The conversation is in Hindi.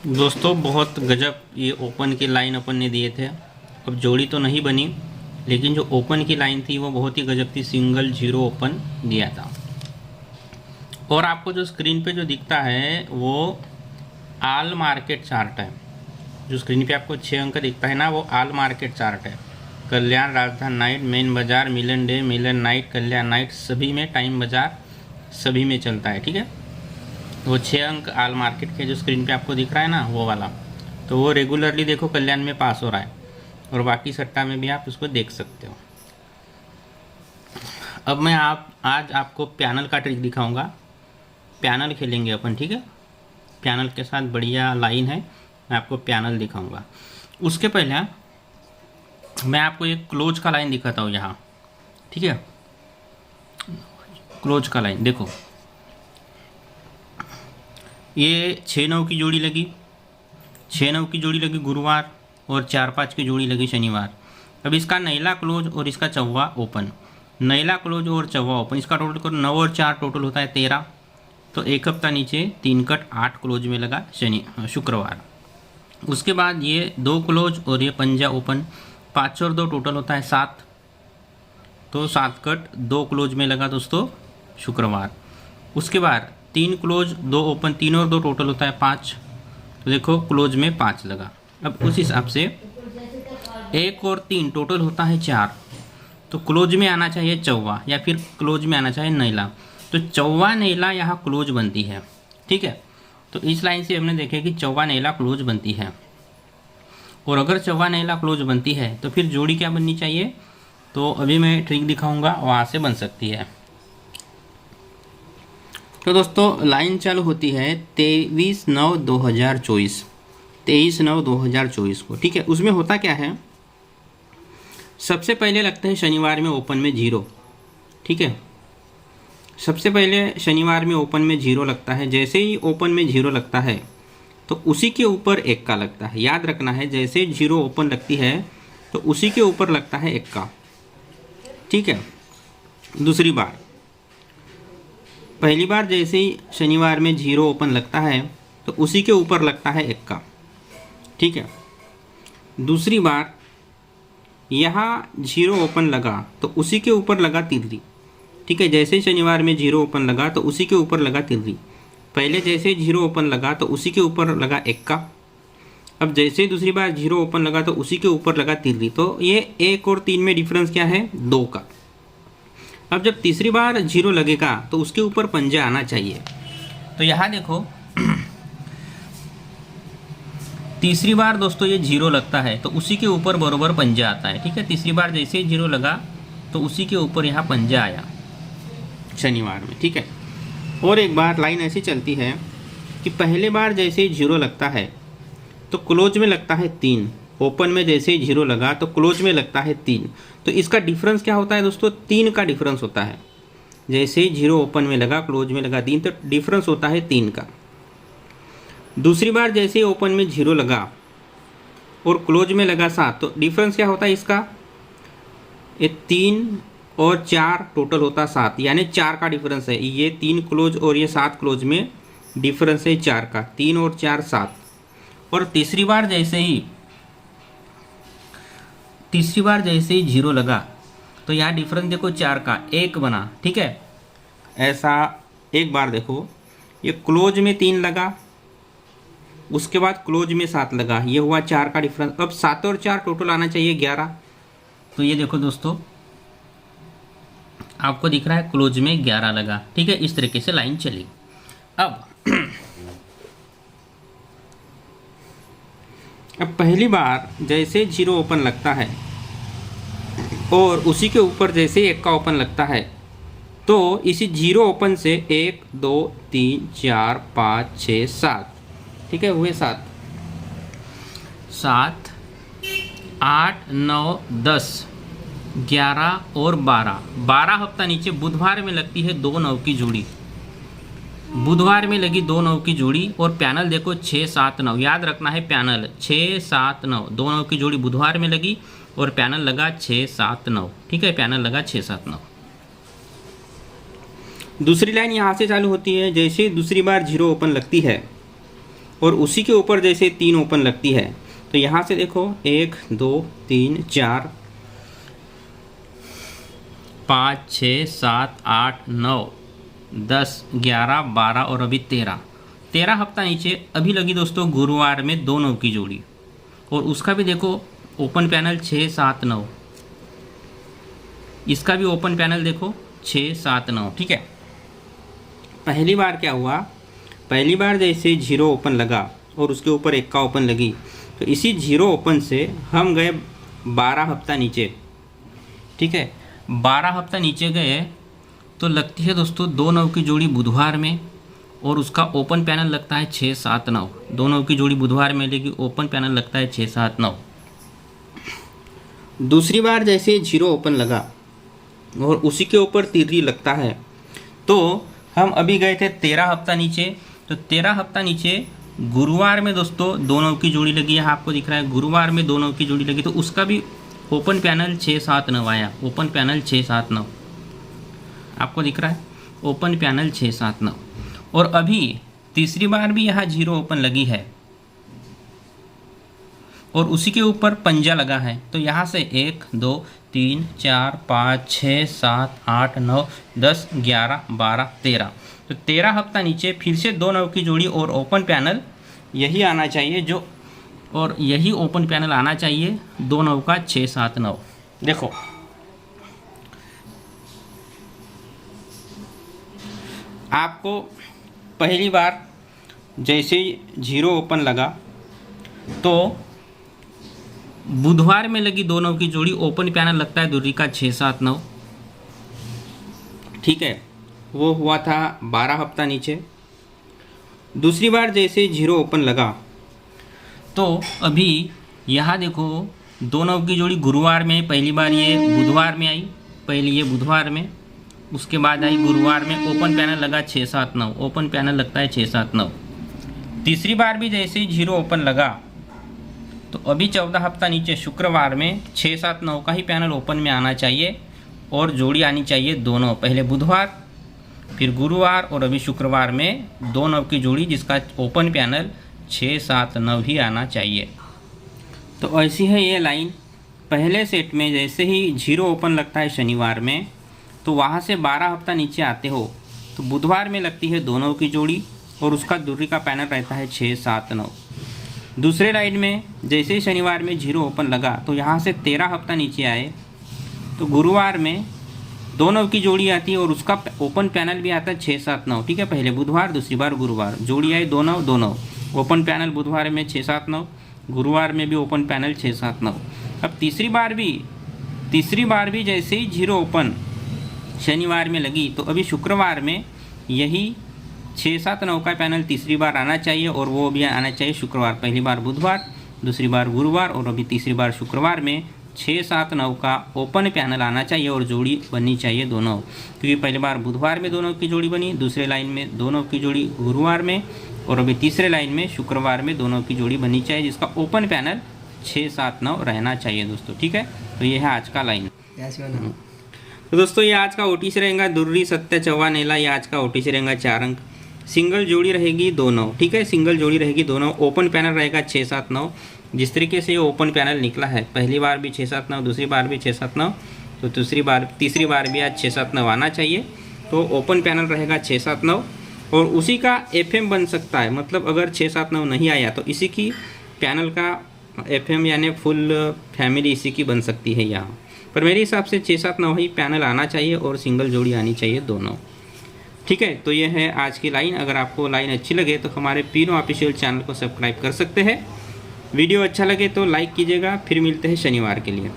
दोस्तों बहुत गजब ये ओपन की लाइन अपन ने दिए थे। अब जोड़ी तो नहीं बनी, लेकिन जो ओपन की लाइन थी वो बहुत ही गजब थी। सिंगल जीरो ओपन दिया था। और आपको जो स्क्रीन पे जो दिखता है वो आल मार्केट चार्ट है। जो स्क्रीन पे आपको 6 अंक दिखता है ना, वो आल मार्केट चार्ट है। कल्याण, राजधानी नाइट, मेन बाजार, मिलन डे, मिलन नाइट, कल्याण नाइट, सभी में टाइम बाजार सभी में चलता है। ठीक है, वो 6 अंक आल मार्केट के जो स्क्रीन पे आपको दिख रहा है ना, वो वाला, तो वो रेगुलरली देखो कल्याण में पास हो रहा है, और बाकी सट्टा में भी आप उसको देख सकते हो। अब मैं आज आपको पैनल का ट्रिक दिखाऊंगा। पैनल खेलेंगे अपन, ठीक है। पैनल के साथ बढ़िया लाइन है, मैं आपको पैनल दिखाऊंगा। उसके पहले मैं आपको एक क्लोज का लाइन दिखाता हूँ यहाँ, ठीक है। क्लोज का लाइन देखो, ये 6-9 की जोड़ी लगी, 6-9 की जोड़ी लगी गुरुवार, और 4-5 की जोड़ी लगी शनिवार। अब इसका नैला क्लोज और इसका चौवा ओपन, नैला क्लोज और चौवा ओपन, इसका टोटल करो 9 और 4 टोटल होता है 13। तो एक हफ्ता नीचे 3 कट 8 क्लोज में लगा शुक्रवार। उसके बाद ये 2 क्लोज और ये पंजा ओपन, 5 और 2 टोटल होता है 7। तो 7 कट 2 क्लोज में लगा दोस्तों शुक्रवार। उसके बाद 3 क्लोज 2 ओपन, 3 और 2 टोटल होता है 5। तो देखो क्लोज में 5 लगा। अब उस हिसाब से 1 और 3 टोटल होता है 4। तो क्लोज में आना चाहिए चौवा, या फिर क्लोज में आना चाहिए नैला। तो चौवा नैला यहाँ क्लोज बनती है, ठीक है। तो इस लाइन से हमने देखे कि चौवा नैला क्लोज बनती है। और अगर चौवा नैला क्लोज बनती है तो फिर जोड़ी क्या बननी चाहिए, तो अभी मैं ट्रिक दिखाऊंगा, वहाँ से बन सकती है। तो दोस्तों लाइन चालू होती है 23/9/2024, 23/9/2024 को, ठीक है। उसमें होता क्या है, सबसे पहले लगता है शनिवार में ओपन में 0, ठीक है। सबसे पहले शनिवार में ओपन में 0 लगता है। जैसे ही ओपन में 0 लगता है तो उसी के ऊपर 1 का लगता है। याद रखना है, जैसे 0 ओपन लगती है तो उसी के ऊपर लगता है 1 का, ठीक है। दूसरी बार, पहली बार जैसे ही शनिवार में 0 ओपन लगता है तो उसी के ऊपर लगता है 1 का, ठीक है। दूसरी बार यहाँ 0 ओपन लगा तो उसी के ऊपर लगा तिर्री, ठीक है। जैसे ही शनिवार में 0 ओपन लगा तो उसी के ऊपर लगा तिर्री। पहले जैसे ही 0 ओपन लगा तो उसी के ऊपर लगा 1 का। अब जैसे ही दूसरी बार 0 ओपन लगा तो उसी के ऊपर लगा तिर्री। तो ये 1 और 3 में डिफरेंस क्या है, 2 का। अब जब तीसरी बार 0 लगेगा तो उसके ऊपर पंजा आना चाहिए। तो यहाँ देखो तीसरी बार दोस्तों ये 0 लगता है तो उसी के ऊपर बरोबर पंजा आता है, ठीक है। तीसरी बार जैसे ही 0 लगा तो उसी के ऊपर यहाँ पंजा आया शनिवार में, ठीक है। और एक बार लाइन ऐसी चलती है कि पहले बार जैसे ही 0 लगता है तो क्लोज में लगता है 3, ओपन में जैसे ही 0 लगा तो क्लोज में लगता है 3। तो इसका डिफरेंस क्या होता है दोस्तों, 3 का डिफरेंस होता है। जैसे ही 0 ओपन में लगा क्लोज में लगा 3, तो डिफरेंस होता है 3 का। दूसरी बार जैसे ही ओपन में 0 लगा और क्लोज में लगा 7, तो डिफरेंस क्या होता है इसका, ये 3 और 4 टोटल होता 7, यानी 4 का डिफरेंस है। ये 3 क्लोज और ये 7 क्लोज में डिफरेंस है 4 का, 3 और 4 7। और तीसरी बार जैसे ही 0 लगा तो यहाँ डिफरेंस देखो 4 का 1 बना, ठीक है। ऐसा एक बार देखो, ये क्लोज में 3 लगा, उसके बाद क्लोज में 7 लगा, ये हुआ 4 का डिफरेंस। अब 7 और 4 टोटल आना चाहिए 11। तो ये देखो दोस्तों आपको दिख रहा है क्लोज में 11 लगा, ठीक है। इस तरीके से लाइन चली। अब पहली बार जैसे 0 ओपन लगता है और उसी के ऊपर जैसे 1 का ओपन लगता है तो इसी 0 ओपन से 1 2 3 4 5 6 7, ठीक है, हुए 7 7 8 9 10 11 और 12 हफ्ता नीचे बुधवार में लगती है 2 9 की जोड़ी। बुधवार में लगी 2 9 की जोड़ी, और पैनल देखो 6 7 9। याद रखना है पैनल 6 7 9, 2 9 की जोड़ी बुधवार में लगी और पैनल लगा 6 7 9, ठीक है। पैनल लगा 6 7 9। दूसरी लाइन यहाँ से चालू होती है। जैसे दूसरी बार 0 ओपन लगती है और उसी के ऊपर जैसे 3 ओपन लगती है तो यहाँ से देखो 1 2 3 4 5 6 7 8 9 10 11 12 और अभी 13 हफ्ता नीचे अभी लगी दोस्तों गुरुवार में 2 9 की जोड़ी। और उसका भी देखो ओपन पैनल 6 7 9, इसका भी ओपन पैनल देखो 6 7 9। ठीक है, पहली बार क्या हुआ, पहली बार जैसे 0 ओपन लगा और उसके ऊपर 1 का ओपन लगी तो इसी 0 ओपन से हम गए 12 हफ्ता नीचे। ठीक है, 12 हफ्ता नीचे गए तो लगती है दोस्तों 2 9 की जोड़ी बुधवार में और उसका ओपन पैनल लगता है 6 7 9। 2 9 की जोड़ी बुधवार में लेकिन ओपन पैनल लगता है 6 7 9। दूसरी बार जैसे 0 ओपन लगा और उसी के ऊपर तिर्री लगता है तो हम अभी गए थे 13 हफ्ता नीचे। तो 13 हफ्ता नीचे गुरुवार में दोस्तों 2 9 की जोड़ी लगी है, आपको दिख रहा है गुरुवार में 2 9 की जोड़ी लगी तो उसका भी ओपन पैनल 6 7 9 आया। ओपन पैनल 6 7 9 आपको दिख रहा है, ओपन पैनल 6 7 9। और अभी तीसरी बार भी यहाँ 0 ओपन लगी है और उसी के ऊपर पंजा लगा है तो यहाँ से 1 2 3 4 5 6 7 8 9 10 11 12 13। तो 13 हफ्ता नीचे फिर से 2 9 की जोड़ी और ओपन पैनल यही आना चाहिए जो, और यही ओपन पैनल आना चाहिए 2 9 का 6 7 9। देखो आपको पहली बार जैसे 0 ओपन लगा तो बुधवार में लगी 2 9 की जोड़ी, ओपन पैनल लगता है दूरी का 6 7 9। ठीक है, वो हुआ था 12 हफ्ता नीचे। दूसरी बार जैसे 0 ओपन लगा तो अभी यहाँ देखो 2 9 की जोड़ी गुरुवार में, पहली बार ये बुधवार में आई, पहले ये बुधवार में, उसके बाद आई गुरुवार में, ओपन पैनल लगा 6 7 9। ओपन पैनल लगता है 6 7 9। तीसरी बार भी जैसे ही 0 ओपन लगा तो अभी 14 हफ्ता नीचे शुक्रवार में 6 7 9 का ही पैनल ओपन में आना चाहिए और जोड़ी आनी चाहिए दोनों, पहले बुधवार फिर गुरुवार और अभी शुक्रवार में 2 9 की जोड़ी जिसका ओपन पैनल 6 7 9 ही आना चाहिए। तो ऐसी है ये लाइन। पहले सेट में जैसे ही 0 ओपन लगता है शनिवार में तो वहाँ से 12 हफ्ता नीचे आते हो तो बुधवार में लगती है 2 9 की जोड़ी और उसका दूरी का पैनल रहता है 6 7 9। दूसरे लाइन में जैसे ही शनिवार में 0 ओपन लगा तो यहाँ से 13 हफ्ता नीचे आए तो गुरुवार में 2 9 की जोड़ी आती है और उसका ओपन पैनल भी आता है 6 7 9। ठीक है, पहले बुधवार दूसरी बार गुरुवार, जोड़ी आई 2 9 2 9, ओपन पैनल बुधवार में 6 7 9, गुरुवार में भी ओपन पैनल 6 7 9। अब तीसरी बार भी जैसे ही 0 ओपन शनिवार में लगी तो अभी शुक्रवार में यही 6 7 9 का पैनल तीसरी बार आना चाहिए और वो भी आना चाहिए शुक्रवार, पहली बार बुधवार दूसरी बार गुरुवार और अभी तीसरी बार शुक्रवार में 6 7 9 का ओपन पैनल आना चाहिए और जोड़ी बननी चाहिए दोनों, क्योंकि पहली बार बुधवार में 2 9 की जोड़ी बनी, दूसरे लाइन में 2 9 की जोड़ी गुरुवार में और अभी तीसरे लाइन में शुक्रवार में 2 9 की जोड़ी बननी चाहिए जिसका ओपन पैनल 6 7 9 रहना चाहिए दोस्तों। ठीक है, तो ये है आज का लाइन। तो दोस्तों ये आज का ओटीसी रहेगा दुर्री सत्य चौवा नेला, ये आज का ओटीसी रहेगा 4 अंक। सिंगल जोड़ी रहेगी 2 9। ठीक है, सिंगल जोड़ी रहेगी 2 9, ओपन पैनल रहेगा 6 7 9। जिस तरीके से ये ओपन पैनल निकला है, पहली बार भी 6 7 9, दूसरी बार भी 6 7 9, तो तीसरी बार भी आज 6 7 9 आना चाहिए। तो ओपन पैनल रहेगा 6 7 9 और उसी का FM बन सकता है, मतलब अगर 6 7 9 नहीं आया तो इसी की पैनल का FM यानी फुल फैमिली इसी की बन सकती है यहाँ, पर मेरे हिसाब से 6 7 9 ही पैनल आना चाहिए और सिंगल जोड़ी आनी चाहिए दोनों। ठीक है, तो ये है आज की लाइन। अगर आपको लाइन अच्छी लगे तो हमारे पीनो ऑफिशियल चैनल को सब्सक्राइब कर सकते हैं। वीडियो अच्छा लगे तो लाइक कीजिएगा। फिर मिलते हैं शनिवार के लिए।